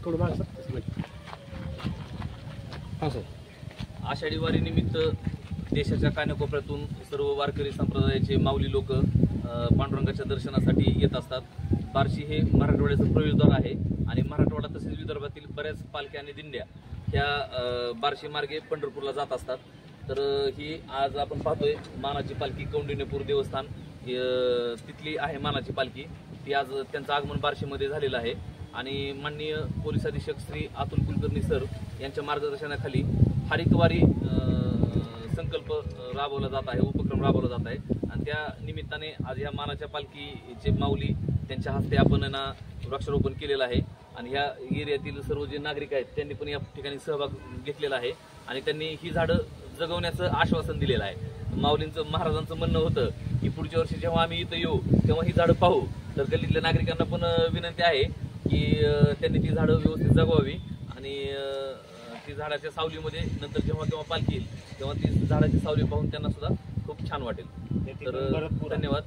थोडं मागं हां सर. आषाढी वारी निमित्त देशाच्या कानाकोपऱ्यातून सर्व वारकरी संप्रदायाचे माऊली लोक पांडुरंगाच्या दर्शनासाठी येत असतात. बार्शी हे मराठवाड्याचं प्रवेशद्वार आहे आणि मराठवाडा तसेच विदर्भातील बऱ्याच पालख्या आणि दिंड्या ह्या बार्शी मार्गे पंढरपूरला जात असतात. तर ही आज आपण पाहतोय मानाची पालखी कौंडिण्यपूर देवस्थान तिथली आहे मानाची पालखी. ती आज त्यांचं आगमन बार्शीमध्ये झालेलं आहे आणि माननीय पोलीस अधीक्षक श्री अतुल कुलकर्णी सर यांच्या मार्गदर्शनाखाली हरितवारी संकल्प राबवला जात आहे, उपक्रम राबवला जात आहे आणि त्या निमित्ताने आज या मानाच्या पालखीचे माऊली त्यांच्या हस्ते आपण ना वृक्षारोपण केलेलं आहे आणि ह्या एरियातील सर्व जे नागरिक आहेत त्यांनी पण या ठिकाणी सहभाग घेतलेला आहे आणि त्यांनी ही झाडं जगवण्याचं आश्वासन दिलेलं आहे. माऊलींचं महाराजांचं म्हणणं होतं की पुढच्या वर्षी जेव्हा आम्ही इथं येऊ तेव्हा ही झाडं पाहू. तर गल्लीतल्या नागरिकांना पण विनंती आहे की त्यांनी ती झाडं व्यवस्थित जगवावी आणि ती झाडाच्या सावलीमध्ये नंतर जेव्हा केव्हा पालखी येईल तेव्हा ती झाडाची सावली पाहून त्यांना सुद्धा खूप छान वाटेल. तर धन्यवाद.